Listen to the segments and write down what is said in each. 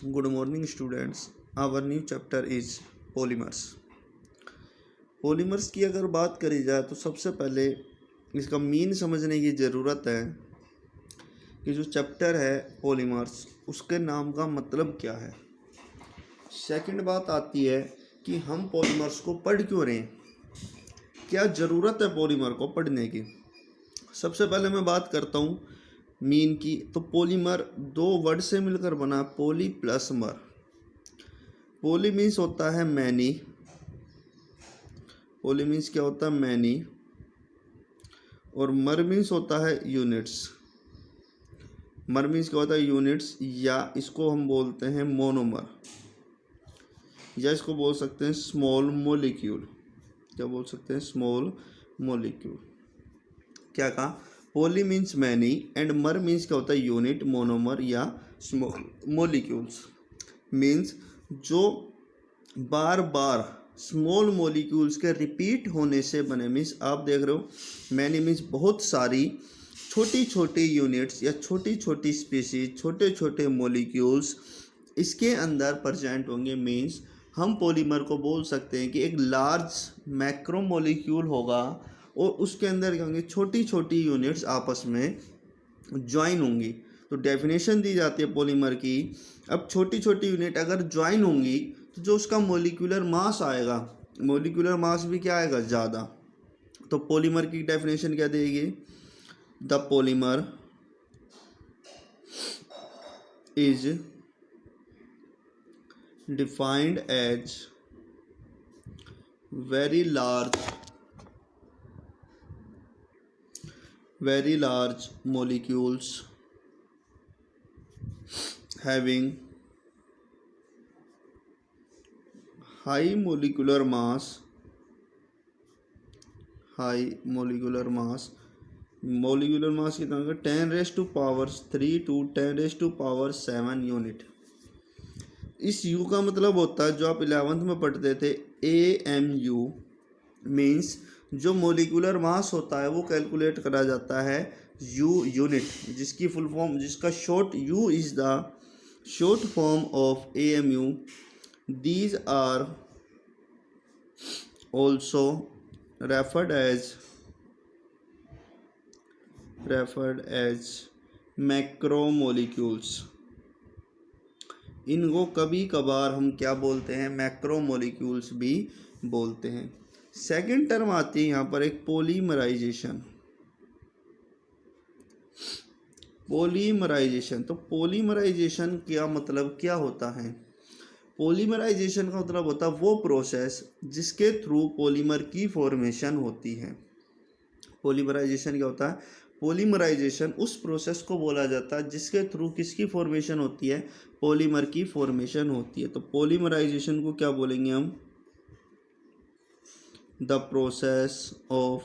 Good morning, students. Our new chapter is polymers. Polymers की अगर बात करी जाए तो सबसे पहले इसका मीन समझने की ज़रूरत है कि जो चैप्टर है पॉलीमर्स उसके नाम का मतलब क्या है। सेकंड बात आती है कि हम पॉलीमर्स को पढ़ क्यों रहे हैं, क्या ज़रूरत है पॉलीमर को पढ़ने की। सबसे पहले मैं बात करता हूँ मीन की। तो पॉलीमर दो वर्ड से मिलकर बना, पॉली प्लस मर। पॉली मीन्स होता है मैनी, पॉली मीन्स क्या होता है मैनी, और मर मीन्स होता है यूनिट्स। मर मीन्स क्या होता है यूनिट्स, या इसको हम बोलते हैं मोनोमर, या इसको बोल सकते हैं स्मॉल मोलिक्यूल। क्या बोल सकते हैं? Small molecule. क्या कहा? पॉली मीन्स मैनी एंड मर मीन्स क्या होता है यूनिट, मोनोमर या स्मॉल मोलिक्यूल्स। मीन्स जो बार बार स्मॉल मोलिक्यूल्स के रिपीट होने से बने। मीन्स आप देख रहे हो मैनी मीन्स बहुत सारी छोटी छोटी यूनिट्स या छोटी छोटी स्पीसीज, छोटे छोटे मोलिक्यूल्स इसके अंदर प्रेजेंट होंगे। मीन्स हम पॉलीमर को बोल सकते हैं कि एक लार्ज मैक्रो मोलिक्यूल होगा और उसके अंदर क्या होंगे, छोटी छोटी यूनिट्स आपस में ज्वाइन होंगी। तो डेफिनेशन दी जाती है पॉलीमर की। अब छोटी छोटी यूनिट अगर ज्वाइन होंगी तो जो उसका मोलिकुलर मास आएगा, मोलिकुलर मास भी क्या आएगा? ज़्यादा। तो पॉलीमर की डेफिनेशन क्या देगी? The polymer is defined as very large molecules having high molecular mass कितना होगा? 10⁻³ to 10⁻⁷ यूनिट। इस U का मतलब होता है, जो आप 11th में पढ़ते थे, AMU मीन्स जो मोलिकुलर मास होता है वो कैलकुलेट करा जाता है U यूनिट, जिसकी फुल फॉर्म, जिसका short U is the short form of AMU। These are also referred as macromolecules. इनको कभी कभार हम क्या बोलते हैं? मैक्रोमोलिक्यूल्स भी बोलते हैं। सेकंड टर्म आती है यहाँ पर एक पॉलीमराइजेशन। तो पॉलीमराइजेशन क्या मतलब क्या होता है? पॉलीमराइजेशन का मतलब होता है वो प्रोसेस जिसके थ्रू पॉलीमर की फॉर्मेशन होती है। पॉलीमराइजेशन क्या होता है? पॉलीमराइजेशन उस प्रोसेस को बोला जाता है जिसके थ्रू किसकी फॉर्मेशन होती है? पॉलीमर की फॉर्मेशन होती है। तो पॉलीमराइजेशन को क्या बोलेंगे हम? The process of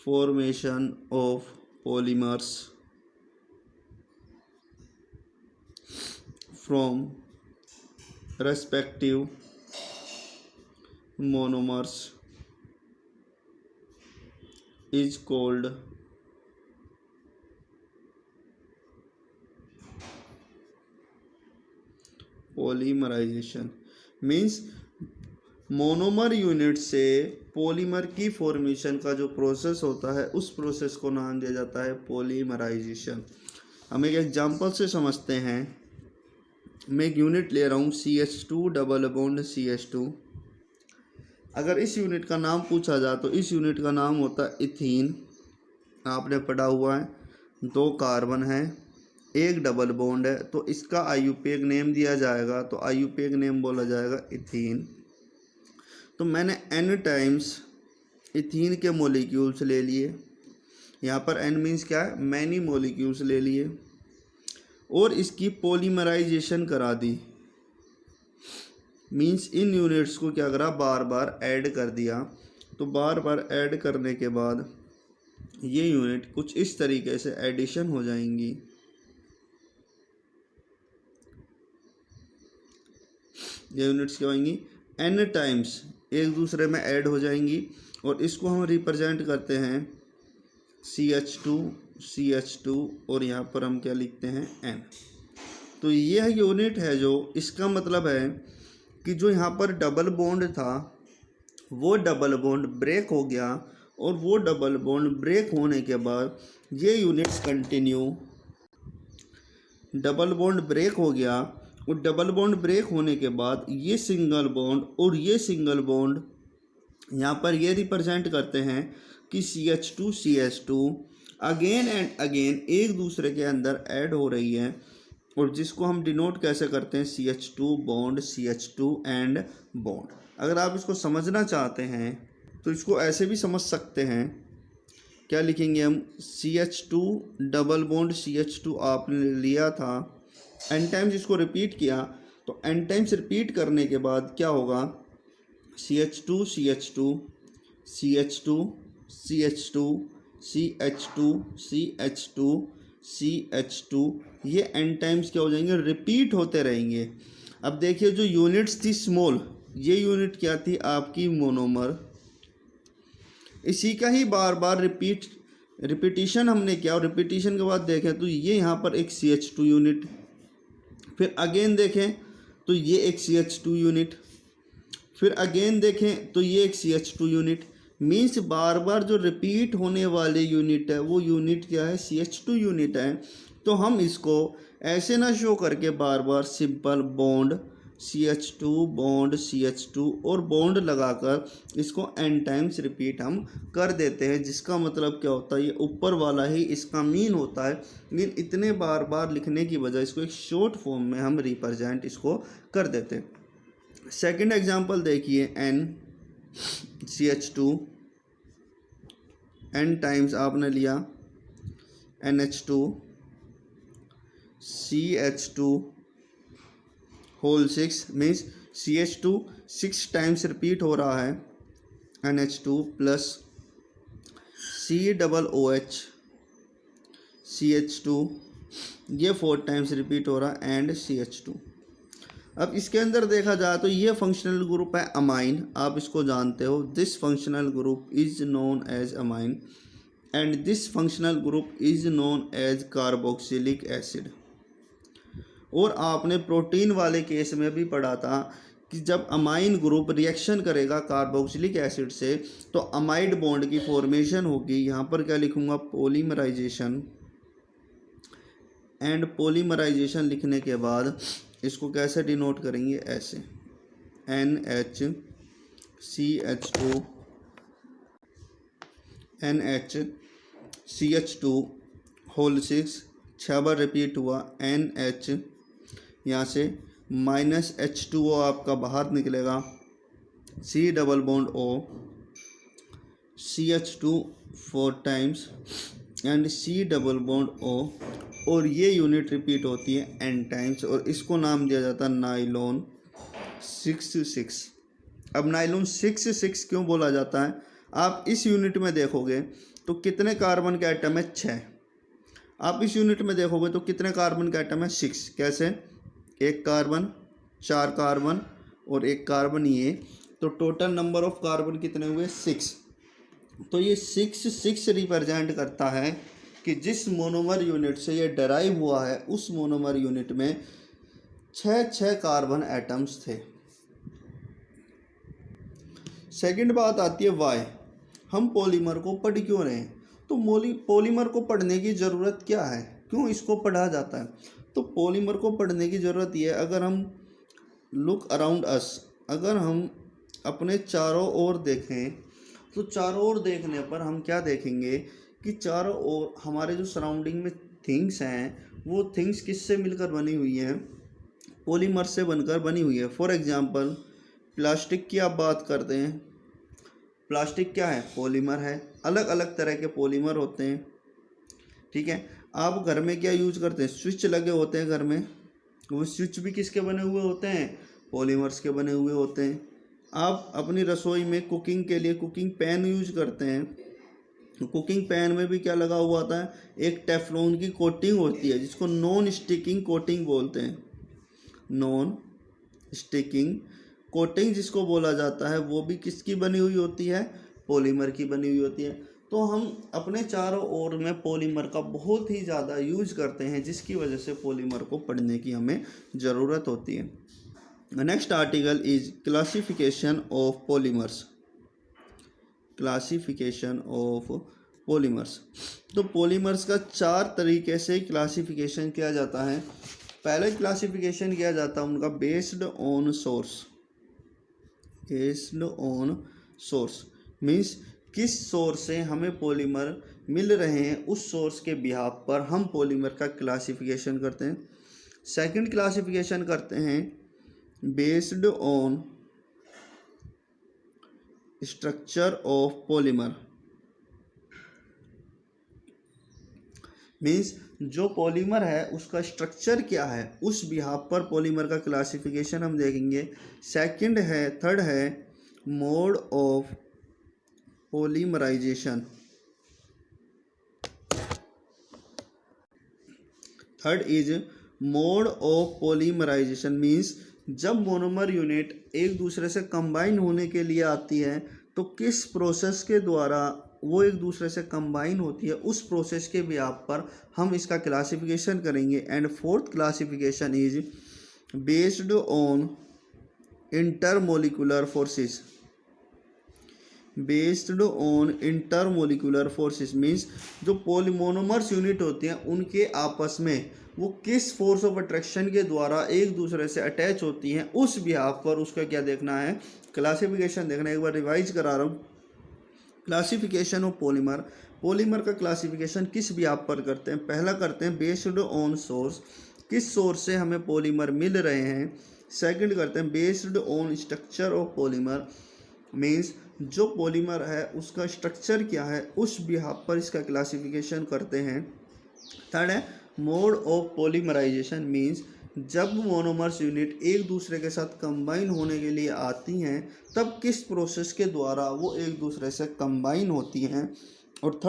formation of polymers from respective monomers is called polymerization। Means monomer unit से पॉलीमर की फॉर्मेशन का जो प्रोसेस होता है उस प्रोसेस को नाम दिया जाता है पॉलीमराइजेशन। हम एक एग्जांपल से समझते हैं। मैं एक यूनिट ले रहा हूँ CH2 डबल बॉन्ड CH2। अगर इस यूनिट का नाम पूछा जाए तो इस यूनिट का नाम होता है इथीन। आपने पढ़ा हुआ है, 2 कार्बन है, 1 डबल बॉन्ड है, तो इसका IUPAC नेम दिया जाएगा। तो IUPAC नेम बोला जाएगा इथीन। तो मैंने N टाइम्स इथीन के मोलिक्यूल्स ले लिए। यहाँ पर N मीन्स क्या है? मैनी मोलिक्यूल्स ले लिए और इसकी पॉलीमराइजेशन करा दी। मीन्स इन यूनिट्स को क्या करा? बार बार ऐड कर दिया। तो बार बार ऐड करने के बाद ये यूनिट कुछ इस तरीके से एडिशन हो जाएंगी। ये यूनिट्स क्या होंगी? N टाइम्स एक दूसरे में ऐड हो जाएंगी और इसको हम रिप्रेजेंट करते हैं CH2 और यहाँ पर हम क्या लिखते हैं? N। तो यह यूनिट है जो, इसका मतलब है कि जो यहाँ पर डबल बॉन्ड था वो डबल बॉन्ड ब्रेक हो गया, और वो डबल बॉन्ड ब्रेक होने के बाद ये units continue, double bond break हो गया, और डबल बॉन्ड ब्रेक होने के बाद ये सिंगल बॉन्ड और ये सिंगल बॉन्ड यहाँ पर ये रिप्रेजेंट करते हैं कि CH2 अगेन एंड अगेन एक दूसरे के अंदर ऐड हो रही है, और जिसको हम डिनोट कैसे करते हैं, CH2 bond CH2 and bond. अगर आप इसको समझना चाहते हैं तो इसको ऐसे भी समझ सकते हैं, क्या लिखेंगे हम, CH2 डबल बॉन्ड CH2 आपने लिया था, n टाइम्स इसको रिपीट किया, तो n टाइम्स रिपीट करने के बाद क्या होगा, CH2 CH2 CH2 CH2 CH2 CH2 CH2, ये n टाइम्स क्या हो जाएंगे, रिपीट होते रहेंगे। अब देखिए जो यूनिट्स थी स्मॉल, ये यूनिट क्या थी आपकी, मोनोमर। इसी का ही बार बार रिपीटिशन हमने किया, और रिपीटिशन के बाद देखें तो ये यहाँ पर एक CH2 यूनिट, फिर अगेन देखें तो ये एक CH2 यूनिट, फिर अगेन देखें तो ये एक CH2 यूनिट। मीन्स बार बार जो रिपीट होने वाले यूनिट है वो यूनिट क्या है, CH2 यूनिट है। तो हम इसको ऐसे ना शो करके बार बार simple bond CH2 bond CH2 और बॉन्ड लगाकर इसको n टाइम्स रिपीट हम कर देते हैं, जिसका मतलब क्या होता है, ये ऊपर वाला ही इसका मीन होता है। लेकिन इतने बार बार लिखने की वजह इसको एक शॉर्ट फॉर्म में हम रिप्रेजेंट इसको कर देते हैं। सेकंड एग्जांपल देखिए, NCH2 n टाइम्स आपने लिया, NH2 CH2 whole 6 means CH2 6 times repeat हो रहा है, NH2 प्लस COOH CH2 ये 4 टाइम्स रिपीट हो रहा है, एंड CH2। अब इसके अंदर देखा जाए तो ये फंक्शनल ग्रुप है अमाइन, आप इसको जानते हो, this functional group is known as amine and this functional group is known as carboxylic acid. और आपने प्रोटीन वाले केस में भी पढ़ा था कि जब अमाइन ग्रुप रिएक्शन करेगा कार्बोक्सिलिक एसिड से तो अमाइड बॉन्ड की फॉर्मेशन होगी। यहाँ पर क्या लिखूँगा, पॉलीमराइजेशन, एंड पॉलीमराइजेशन लिखने के बाद इसको कैसे डिनोट करेंगे, ऐसे NHCH2 होल 6 6 बार रिपीट हुआ, NH यहाँ से -H2O आपका बाहर निकलेगा, C double bond O CH2 4 times and C double bond O, और ये यूनिट रिपीट होती है n टाइम्स, और इसको नाम दिया जाता है नाइलॉन 6 अब नाइलॉन 6 क्यों बोला जाता है, आप इस यूनिट में देखोगे तो कितने कार्बन के आइटम है, 6। आप इस यूनिट में देखोगे तो कितने कार्बन के आइटम है, 6। कैसे, एक कार्बन, 4 कार्बन और एक कार्बन ये, तो टोटल नंबर ऑफ कार्बन कितने हुए, 6। तो ये 6 रिप्रेजेंट करता है कि जिस मोनोमर यूनिट से ये डराइव हुआ है उस मोनोमर यूनिट में 6 कार्बन एटम्स थे। सेकंड बात आती है वाई, हम पॉलीमर को पढ़ क्यों रहे हैं, तो पॉलीमर को पढ़ने की ज़रूरत क्या है, क्यों इसको पढ़ा जाता है। तो पॉलीमर को पढ़ने की ज़रूरत ये है, अगर हम लुक अराउंड अस, अगर हम अपने चारों ओर देखें तो चारों ओर देखने पर हम क्या देखेंगे कि चारों ओर हमारे जो सराउंडिंग में थिंग्स हैं वो थिंग्स किससे मिलकर बनी हुई हैं, पॉलीमर से बनकर बनी हुई है। फॉर एग्जांपल प्लास्टिक की आप बात करते हैं, प्लास्टिक क्या है, पॉलीमर है, अलग अलग तरह के पॉलीमर होते हैं, ठीक है। आप घर में क्या यूज करते हैं, स्विच लगे होते हैं घर में, वो स्विच भी किसके बने हुए होते हैं, पॉलीमर्स के बने हुए होते हैं। आप अपनी रसोई में कुकिंग के लिए कुकिंग पैन यूज करते हैं, तो कुकिंग पैन में भी क्या लगा हुआ होता है, एक टेफ्लॉन की कोटिंग होती है जिसको नॉन स्टिकिंग कोटिंग बोलते हैं। नॉन स्टिकिंग कोटिंग जिसको बोला जाता है वो भी किसकी बनी हुई होती है, पॉलीमर की बनी हुई होती है। तो हम अपने चारों ओर में पॉलीमर का बहुत ही ज़्यादा यूज करते हैं, जिसकी वजह से पॉलीमर को पढ़ने की हमें ज़रूरत होती है। Next article is classification of polymers. Classification of polymers. तो पॉलीमर्स का 4 तरीके से क्लासिफिकेशन किया जाता है। पहले क्लासिफिकेशन किया जाता है उनका based on source. Based on source means किस सोर्स से हमें पॉलीमर मिल रहे हैं, उस सोर्स के बिहाफ पर हम पॉलीमर का क्लासिफिकेशन करते हैं। सेकंड क्लासिफिकेशन करते हैं based on structure of polymer. Means जो पॉलीमर है उसका स्ट्रक्चर क्या है, उस बिहाफ पर पॉलीमर का क्लासिफिकेशन हम देखेंगे। थर्ड है mode of polymerisation. Third is mode of polymerisation means जब मोनोमर यूनिट एक दूसरे से कंबाइन होने के लिए आती है तो किस प्रोसेस के द्वारा वो एक दूसरे से कंबाइन होती है, उस प्रोसेस के बिहाफ पर हम इसका क्लासिफिकेशन करेंगे। And fourth classification is based on intermolecular forces. Based on intermolecular forces means जो मोनोमर्स यूनिट होती हैं उनके आपस में वो किस फोर्स ऑफ अट्रैक्शन के द्वारा एक दूसरे से अटैच होती हैं, उस बिहाफ पर उसका क्या देखना है, क्लासिफिकेशन देखना है। एक बार रिवाइज करा रहा हूँ। Classification of polymer. पॉलीमर का क्लासिफिकेशन किस बिहाफ पर करते हैं? पहला करते हैं बेस्ड ऑन सोर्स, किस सोर्स से हमें पॉलीमर मिल रहे हैं। सेकंड करते हैं based on structure of polymer means जो पॉलीमर है उसका स्ट्रक्चर क्या है, उस बिहाफ पर इसका क्लासिफिकेशन करते हैं। थर्ड है मोड ऑफ पॉलीमराइजेशन मीन्स जब मोनोमर्स यूनिट एक दूसरे के साथ कंबाइन होने के लिए आती हैं तब किस प्रोसेस के द्वारा वो एक दूसरे से कंबाइन होती हैं। और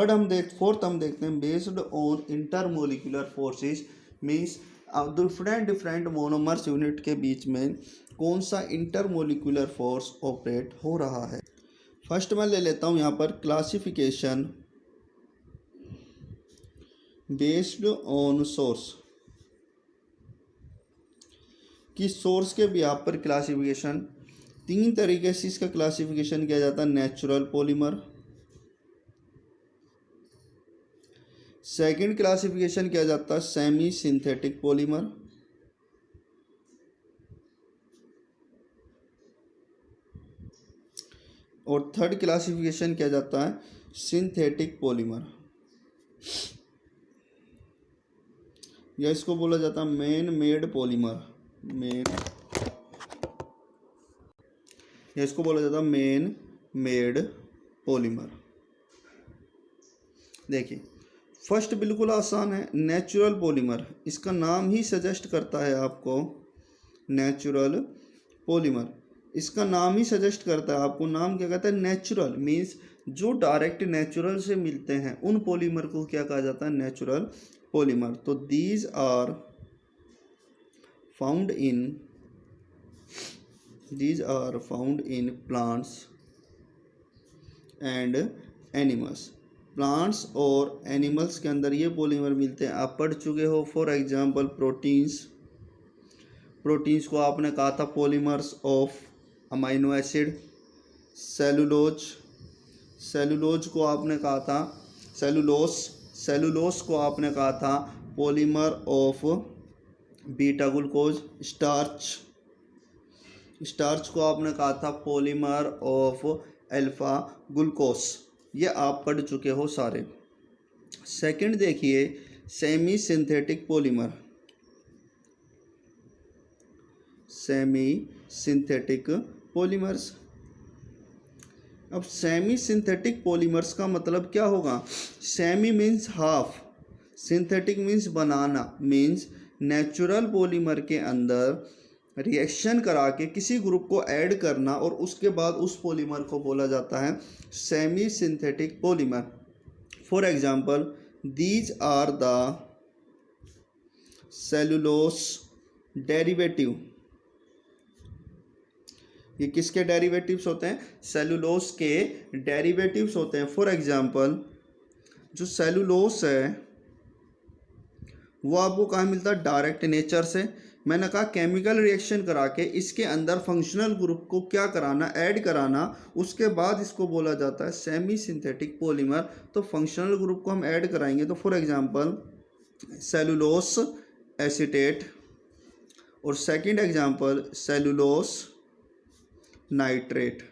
फोर्थ हम देखते हैं based on intermolecular forces means different monomers unit के बीच में कौन सा इंटरमोलिकुलर फोर्स ऑपरेट हो रहा है। फर्स्ट मैं ले लेता हूँ यहाँ पर क्लासिफिकेशन बेस्ड ऑन सोर्स। कि सोर्स के बिहाफ पर क्लासिफिकेशन 3 तरीके से इसका क्लासिफिकेशन किया जाता है। नेचुरल पॉलीमर, सेकंड क्लासिफिकेशन किया जाता है सेमी सिंथेटिक पॉलीमर, और थर्ड क्लासिफिकेशन किया जाता है सिंथेटिक पॉलीमर, या इसको बोला जाता है मैन मेड पॉलीमर। इसको बोला जाता है मैन मेड पॉलीमर। देखिए फर्स्ट बिल्कुल आसान है, नेचुरल पॉलीमर। इसका नाम ही सजेस्ट करता है आपको नेचुरल पॉलीमर। इसका नाम ही सजेस्ट करता है आपको, नाम क्या कहता है, नेचुरल मीन्स जो डायरेक्ट नेचुरल से मिलते हैं उन पॉलीमर को क्या कहा जाता है, नेचुरल पॉलीमर। तो these are found in plants and animals. Plants और एनिमल्स के अंदर ये पॉलीमर मिलते हैं। आप पढ़ चुके हो फॉर एग्जांपल प्रोटीन्स को आपने कहा था polymers of amino acid. Cellulose को आपने कहा था सेलुलोस को आपने कहा था polymer of beta glucose. Starch को आपने कहा था पॉलीमर ऑफ अल्फा ग्लूकोस। ये आप पढ़ चुके हो सारे। सेकंड देखिए सेमी सिंथेटिक पॉलीमर्स। अब सेमी सिंथेटिक पॉलीमर्स का मतलब क्या होगा? Semi means half, synthetic means बनाना, मीन्स नेचुरल पॉलीमर के अंदर रिएक्शन करा के किसी ग्रुप को ऐड करना और उसके बाद उस पॉलीमर को बोला जाता है semi synthetic polymer. For example these are the cellulose derivative. ये किसके डेरिवेटिव्स होते हैं? सेलुलोस के डेरिवेटिव्स होते हैं। फॉर एग्जांपल जो सेलुलोस है वो आपको कहाँ मिलता है? डायरेक्ट नेचर से। मैंने कहा केमिकल रिएक्शन करा के इसके अंदर फंक्शनल ग्रुप को क्या कराना? ऐड कराना, उसके बाद इसको बोला जाता है सेमी सिंथेटिक पॉलीमर। तो फंक्शनल ग्रुप को हम ऐड कराएंगे तो फॉर एग्जांपल सेलुलोस एसीटेट, और second example cellulose nitrate.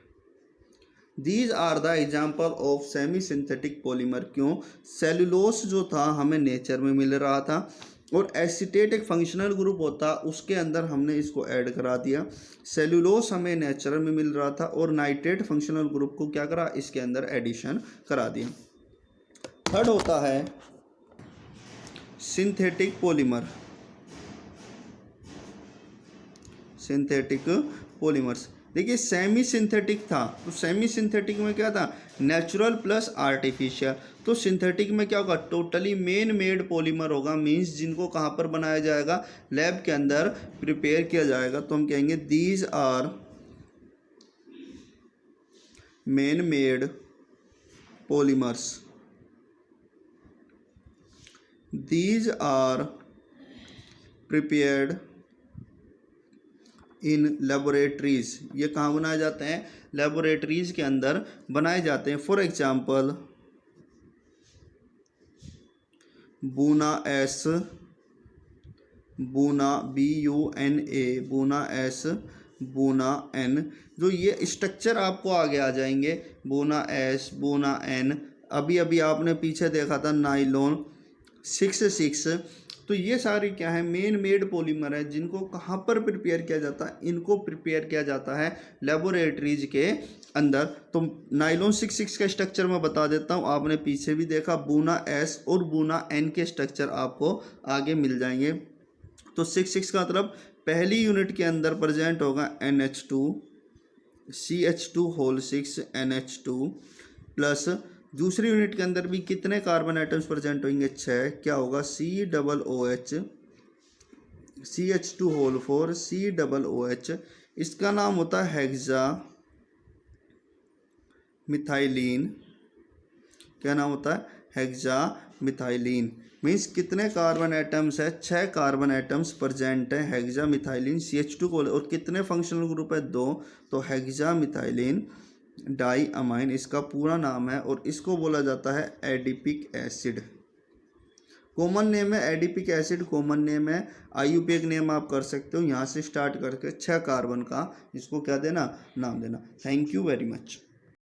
These are the example of semi synthetic polymer. क्यों? सेलुलोस जो था हमें नेचर में मिल रहा था, और एसीटेट एक फंक्शनल ग्रुप होता, उसके अंदर हमने इसको ऐड करा दिया। सेलुलोस हमें नेचर में मिल रहा था, और नाइट्रेट फंक्शनल ग्रुप को क्या करा? इसके अंदर एडिशन करा दिया। थर्ड होता है सिंथेटिक पॉलीमर। सिंथेटिक पॉलीमर्स, देखिए सेमी सिंथेटिक था, तो सेमी सिंथेटिक में क्या था? Natural plus artificial. तो सिंथेटिक में क्या होगा? टोटली मेन मेड पॉलीमर होगा, मींस जिनको कहाँ पर बनाया जाएगा? लैब के अंदर प्रिपेयर किया जाएगा। तो हम कहेंगे these are man made polymers. These are prepared in laboratories. ये कहाँ बनाए जाते हैं? लेबोरेटरीज के अंदर बनाए जाते हैं। For example Buna S, Buna BUNA, Buna S, Buna N. जो ये स्ट्रक्चर आपको आगे आ जाएंगे, बूना एस, बूना एन। अभी अभी आपने पीछे देखा था नाइलॉन 6,6। तो ये सारी क्या है? मेन मेड पॉलीमर है, जिनको कहाँ पर प्रिपेयर किया जाता है? इनको प्रिपेयर किया जाता है लेबोरेटरीज के अंदर। तो नाइलॉन 6,6 का स्ट्रक्चर मैं बता देता हूँ, आपने पीछे भी देखा। बूना एस और बूना एन के स्ट्रक्चर आपको आगे मिल जाएंगे। तो 6,6 का मतलब पहली यूनिट के अंदर प्रेजेंट होगा NH2 CH2 whole 6 NH2 plus दूसरी यूनिट के अंदर भी कितने कार्बन आइटम्स प्रेजेंट होंगे? 6। क्या होगा? COOH CH2 whole 4 COOH। इसका नाम होता है हेक्सा मिथाइलिन। क्या नाम होता है? Hexa methylene. मीन्स कितने कार्बन आइटम्स है? 6 कार्बन आइटम्स प्रेजेंट है हेक्सा मिथाइलिन CH2 को। और कितने फंक्शनल ग्रुप है? 2। तो हेक्सा मिथाइलिन डाई अमाइन इसका पूरा नाम है, और इसको बोला जाता है एडिपिक एसिड। कॉमन नेम है एडिपिक एसिड, कॉमन नेम है। IUPAC नेम आप कर सकते हो, यहाँ से स्टार्ट करके 6 कार्बन का इसको क्या देना? नाम देना। Thank you very much.